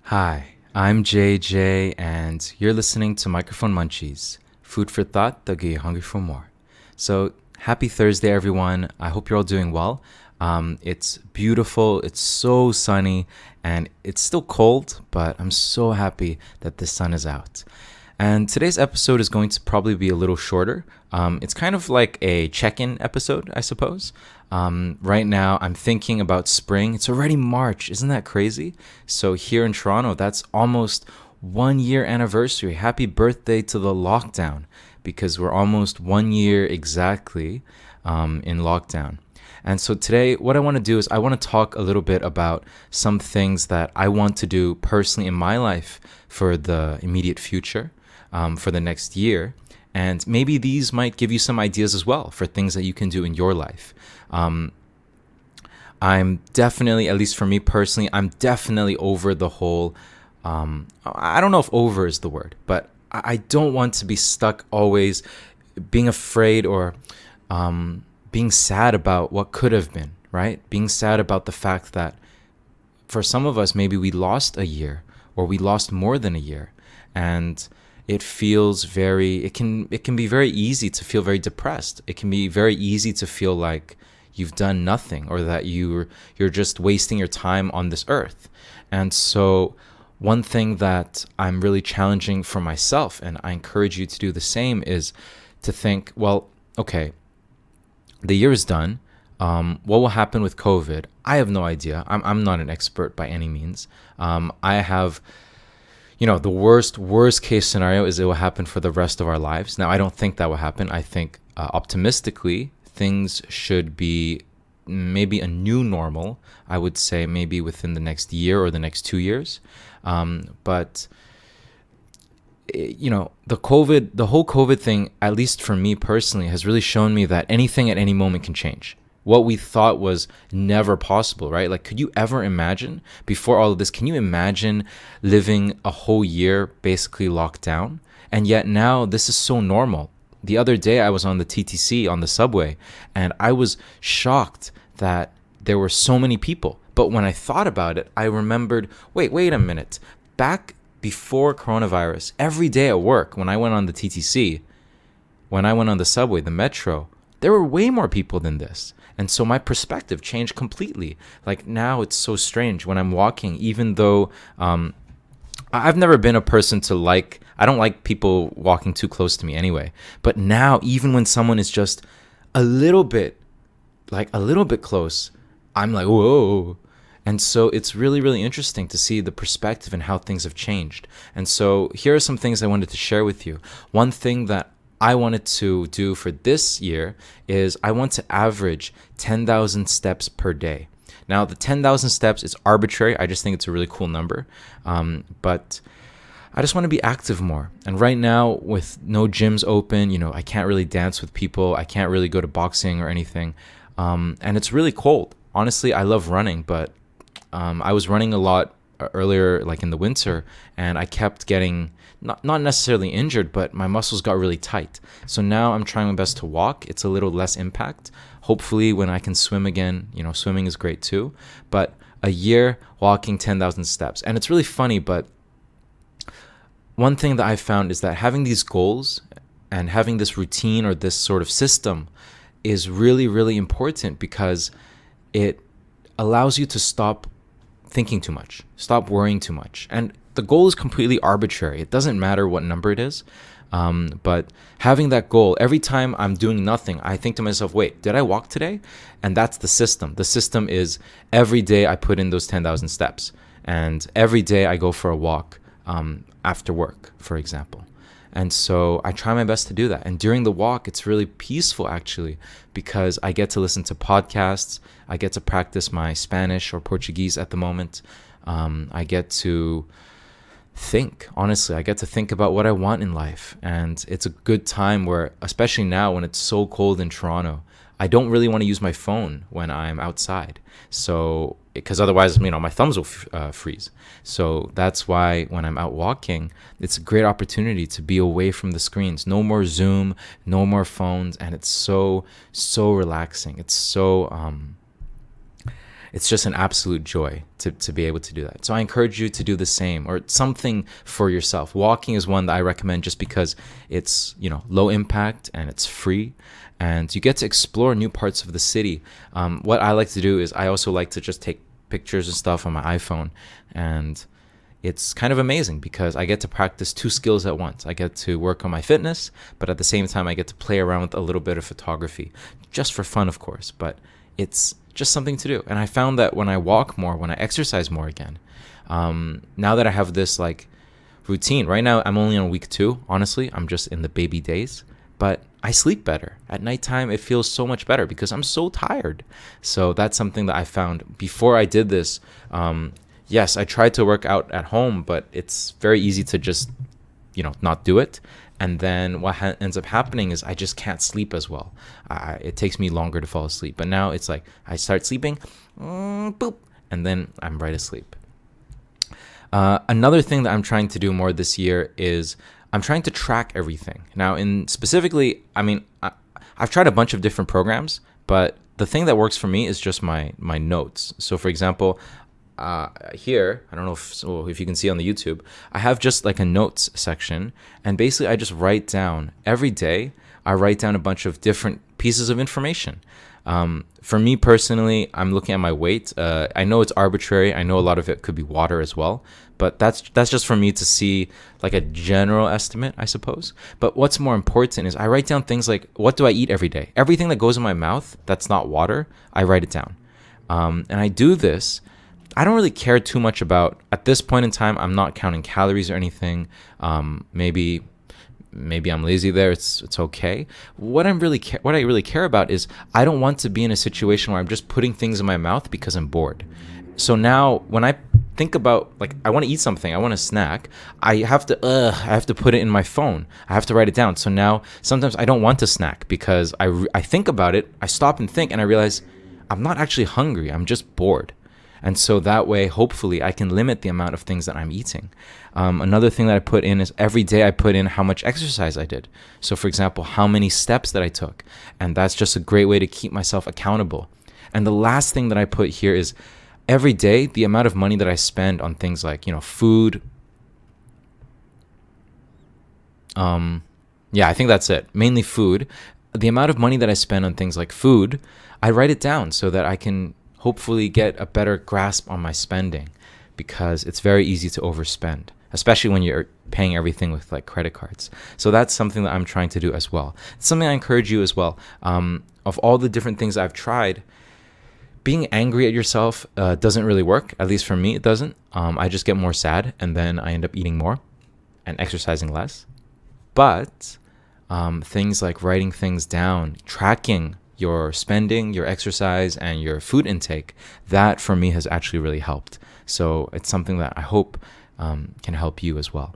Hi, I'm JJ, and you're listening to Microphone Munchies, food for thought that get you hungry for more. So, happy Thursday, everyone. I hope you're all doing well. It's beautiful, it's so sunny, and it's still cold, but I'm so happy that the sun is out. And today's episode is going to probably be a little shorter. It's kind of like a check in episode, I suppose. Right now, I'm thinking about spring. It's already March. Isn't that crazy? So, here in Toronto, that's almost 1 year anniversary. Happy birthday to the lockdown because we're almost 1 year exactly in lockdown. And so today, what I want to do is I want to talk a little bit about some things that I want to do personally in my life for the immediate future, for the next year. And maybe these might give you some ideas as well for things that you can do in your life. Um, I'm definitely, at least for me personally, I'm definitely over the whole. I don't know if over is the word, but I don't want to be stuck always being afraid or being sad about what could have been, right? Being sad about the fact that for some of us, maybe we lost a year or we lost more than a year. And it can be very easy to feel very depressed. It can be very easy to feel like you've done nothing or that you're just wasting your time on this earth. And so one thing that I'm really challenging for myself, and I encourage you to do the same, is to think, well, okay, the year is done. What will happen with COVID? I have no idea. I'm not an expert by any means. I have, the worst case scenario is it will happen for the rest of our lives. Now, I don't think that will happen. I think optimistically, things should be maybe a new normal. I would say maybe within the next year or the next 2 years. But the whole COVID thing, at least for me personally, has really shown me that anything at any moment can change. What we thought was never possible, right? Like, could you ever imagine before all of this? Can you imagine living a whole year basically locked down? And yet now this is so normal. The other day I was on the TTC on the subway and I was shocked that there were so many people. But when I thought about it, I remembered, wait a minute. Back before coronavirus, every day at work, when I went on the TTC, when I went on the subway, the metro, there were way more people than this. And so my perspective changed completely. Like now it's so strange when I'm walking, even though I've never been a person I don't like people walking too close to me anyway. But now, even when someone is just a little bit, a little bit close, I'm like, whoa. And so it's really, really interesting to see the perspective and how things have changed. And so here are some things I wanted to share with you. One thing that I wanted to do for this year is I want to average 10,000 steps per day. Now, the 10,000 steps is arbitrary. I just think it's a really cool number. But I just want to be active more. And right now, with no gyms open, I can't really dance with people. I can't really go to boxing or anything. And it's really cold. Honestly, I love running, but I was running a lot earlier, like in the winter, and I kept getting not necessarily injured, but my muscles got really tight. So now I'm trying my best to walk. It's a little less impact. Hopefully, when I can swim again, swimming is great too. But a year walking 10,000 steps. And it's really funny, but one thing that I found is that having these goals and having this routine or this sort of system is really, really important because it allows you to stop thinking too much, stop worrying too much. And the goal is completely arbitrary. It doesn't matter what number it is. But having that goal, every time I'm doing nothing, I think to myself, wait, did I walk today? And that's the system. The system is every day I put in those 10,000 steps. And every day I go for a walk after work, for example. And so I try my best to do that. And during the walk, it's really peaceful, actually, because I get to listen to podcasts. I get to practice my Spanish or Portuguese at the moment. I get to think, honestly. I get to think about what I want in life. And it's a good time where, especially now when it's so cold in Toronto, I don't really want to use my phone when I'm outside. So, because otherwise, my thumbs will freeze. So that's why when I'm out walking, it's a great opportunity to be away from the screens. No more Zoom, no more phones. And it's so, so relaxing. It's so, it's just an absolute joy to be able to do that. So I encourage you to do the same or something for yourself. Walking is one that I recommend just because it's, low impact and it's free, and you get to explore new parts of the city. What I like to do is I also like to just take pictures and stuff on my iPhone, and it's kind of amazing because I get to practice two skills at once. I get to work on my fitness, but at the same time, I get to play around with a little bit of photography, just for fun, of course, but it's just something to do. And I found that when I walk more, when I exercise more again, now that I have this like routine, right now I'm only on week 2, honestly, I'm just in the baby days, but I sleep better. At nighttime, it feels so much better because I'm so tired. So that's something that I found before I did this. Yes, I tried to work out at home, but it's very easy to just, not do it. And then what ends up happening is I just can't sleep as well. It takes me longer to fall asleep. But now it's like I start sleeping, boop, and then I'm right asleep. Another thing that I'm trying to do more this year is I'm trying to track everything. Now, I've tried a bunch of different programs, but the thing that works for me is just my notes. So, for example, here, I don't know if you can see on the YouTube, I have just like a notes section, and basically I just write down every day. I write down a bunch of different pieces of information. For me personally, I'm looking at my weight. I know it's arbitrary. I know a lot of it could be water as well, but that's just for me to see like a general estimate, I suppose. But what's more important is I write down things like, what do I eat every day? Everything that goes in my mouth that's not water, I write it down. And I do this. I don't really care too much about, at this point in time, I'm not counting calories or anything. Maybe I'm lazy there. It's okay. What I really care about is I don't want to be in a situation where I'm just putting things in my mouth because I'm bored. So now when I think about, like, I want to eat something, I want a snack, I have to put it in my phone. I have to write it down. So now sometimes I don't want to snack because I think about it, I stop and think, and I realize I'm not actually hungry. I'm just bored. And so that way, hopefully, I can limit the amount of things that I'm eating. Another thing that I put in is every day I put in how much exercise I did. So, for example, how many steps that I took. And that's just a great way to keep myself accountable. And the last thing that I put here is every day, the amount of money that I spend on things like, food. Yeah, I think that's it. Mainly food. The amount of money that I spend on things like food, I write it down so that I can hopefully get a better grasp on my spending, because it's very easy to overspend, especially when you're paying everything with like credit cards. So that's something that I'm trying to do as well. It's something I encourage you as well. Of all the different things I've tried, being angry at yourself doesn't really work. At least for me, it doesn't. I just get more sad, and then I end up eating more and exercising less. But things like writing things down, tracking your spending, your exercise, and your food intake, that for me has actually really helped. So it's something that I hope can help you as well.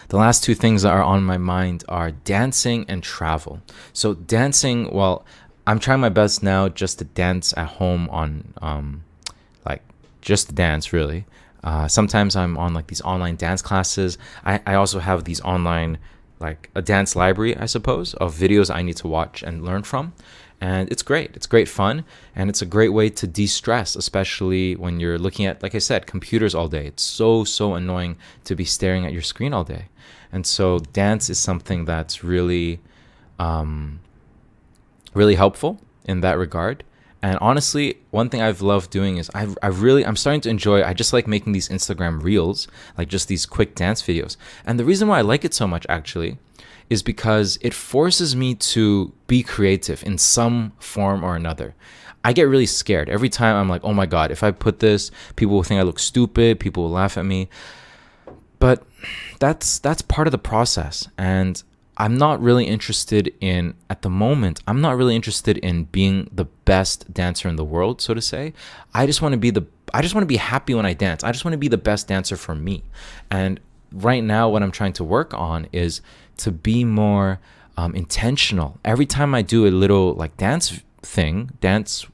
The last two things that are on my mind are dancing and travel. So dancing, well, I'm trying my best now just to dance at home on, just to dance really. Sometimes I'm on like these online dance classes. I also have these online, like a dance library, I suppose, of videos I need to watch and learn from. And it's great. It's great fun. And it's a great way to de-stress, especially when you're looking at, like I said, computers all day. It's so annoying to be staring at your screen all day. And so dance is something that's really, really helpful in that regard. And honestly, one thing I've loved doing is I'm starting to enjoy, I just like making these Instagram reels, like just these quick dance videos. And the reason why I like it so much actually is because it forces me to be creative in some form or another. I get really scared every time. I'm like, oh my God, if I put this, people will think I look stupid, people will laugh at me. But that's part of the process. And I'm not really interested in, at the moment, I'm not really interested in being the best dancer in the world, so to say. I just want to be happy when I dance. I just want to be the best dancer for me. And right now, what I'm trying to work on is to be more intentional. Every time I do a little like dance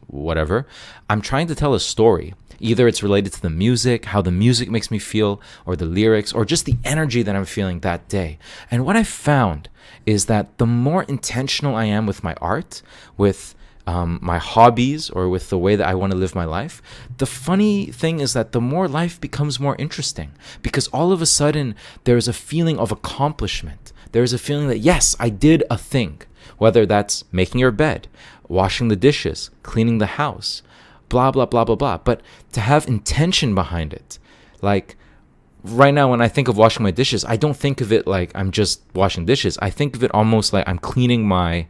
whatever, I'm trying to tell a story. Either it's related to the music, how the music makes me feel, or the lyrics, or just the energy that I'm feeling that day. And what I found is that the more intentional I am with my art, with my hobbies or with the way that I want to live my life, the funny thing is that the more life becomes more interesting, because all of a sudden there's a feeling of accomplishment. There's a feeling that, yes, I did a thing, whether that's making your bed, washing the dishes, cleaning the house, blah, blah, blah, blah, blah. But to have intention behind it, like right now when I think of washing my dishes, I don't think of it like I'm just washing dishes. I think of it almost like I'm cleaning my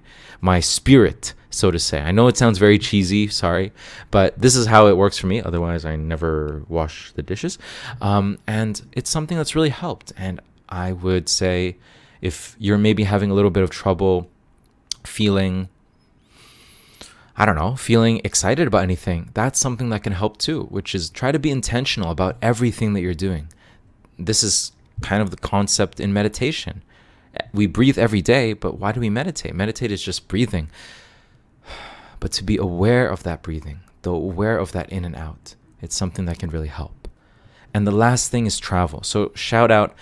spirit, so to say. I know it sounds very cheesy, sorry, but this is how it works for me. Otherwise, I never wash the dishes. And it's something that's really helped. And I would say if you're maybe having a little bit of trouble feeling excited about anything, that's something that can help too, which is try to be intentional about everything that you're doing. This is kind of the concept in meditation. We breathe every day, but why do we meditate? Meditate is just breathing. But to be aware of that breathing, aware of that in and out, it's something that can really help. And the last thing is travel. So shout out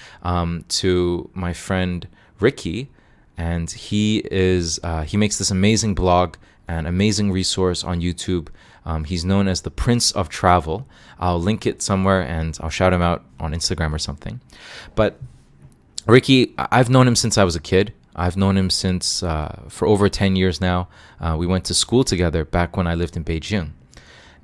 to my friend Ricky, and he makes this amazing blog, an amazing resource on YouTube. He's known as the Prince of Travel. I'll link it somewhere and I'll shout him out on Instagram or something. But Ricky, I've known him since I was a kid. I've known him since for over 10 years now. We went to school together back when I lived in Beijing.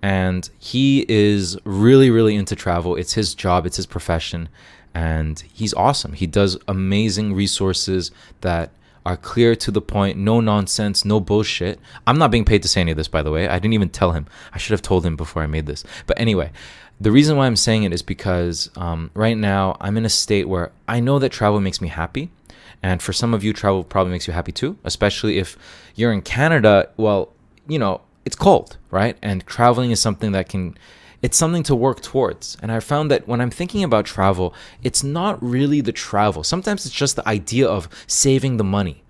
And he is really, really into travel. It's his job. It's his profession. And he's awesome. He does amazing resources that are clear to the point, no nonsense, no bullshit. I'm not being paid to say any of this, by the way. I didn't even tell him. I should have told him before I made this. But anyway, the reason why I'm saying it is because right now I'm in a state where I know that travel makes me happy. And for some of you, travel probably makes you happy too, especially if you're in Canada. Well, it's cold, right? And traveling is something it's something to work towards. And I found that when I'm thinking about travel, it's not really the travel. Sometimes it's just the idea of saving the money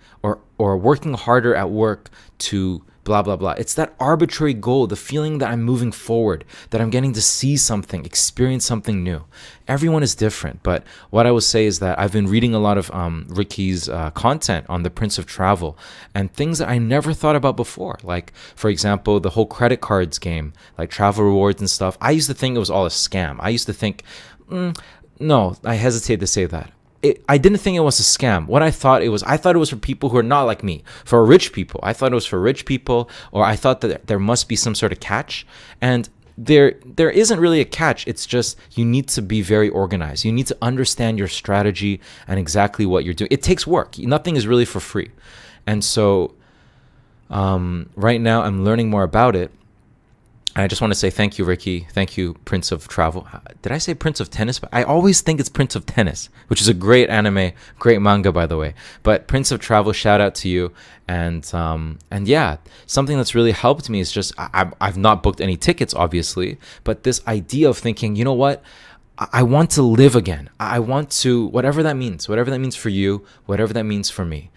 or working harder at work to blah, blah, blah. It's that arbitrary goal, the feeling that I'm moving forward, that I'm getting to see something, experience something new. Everyone is different. But what I will say is that I've been reading a lot of Ricky's content on the Prince of Travel and things that I never thought about before. Like, for example, the whole credit cards game, like travel rewards and stuff. I used to think it was all a scam. I used to think, no, I hesitate to say that. I didn't think it was a scam. What I thought it was for people who are not like me, for rich people. I thought it was for rich people, or I thought that there must be some sort of catch. And there isn't really a catch. It's just you need to be very organized. You need to understand your strategy and exactly what you're doing. It takes work. Nothing is really for free. And so right now I'm learning more about it. I just want to say thank you, Ricky. Thank you, Prince of Travel. Did I say Prince of Tennis? I always think it's Prince of Tennis, which is a great anime, great manga, by the way. But Prince of Travel, shout out to you. And yeah, something that's really helped me is just I've not booked any tickets, obviously, but this idea of thinking, you know what? I want to live again. I want to, whatever that means for you, whatever that means for me.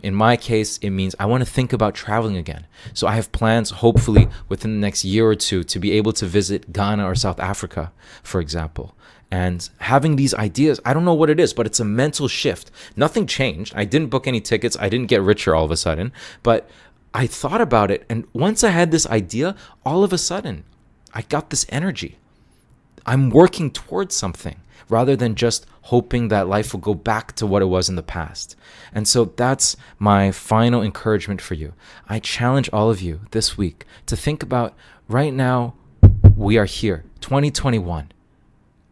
In my case, it means I want to think about traveling again. So I have plans, hopefully, within the next year or two to be able to visit Ghana or South Africa, for example. And having these ideas, I don't know what it is, but it's a mental shift. Nothing changed. I didn't book any tickets. I didn't get richer all of a sudden. But I thought about it. And once I had this idea, all of a sudden, I got this energy. I'm working towards something, rather than just hoping that life will go back to what it was in the past. And so that's my final encouragement for you. I challenge all of you this week to think about, right now, we are here, 2021.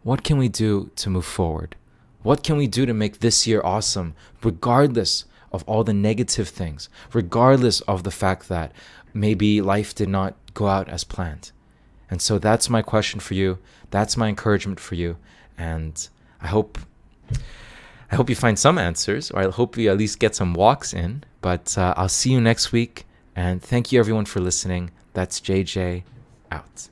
What can we do to move forward? What can we do to make this year awesome, regardless of all the negative things, regardless of the fact that maybe life did not go out as planned? And so that's my question for you. That's my encouragement for you. And I hope you find some answers, or I hope you at least get some walks in. But I'll see you next week. And thank you, everyone, for listening. That's JJ out.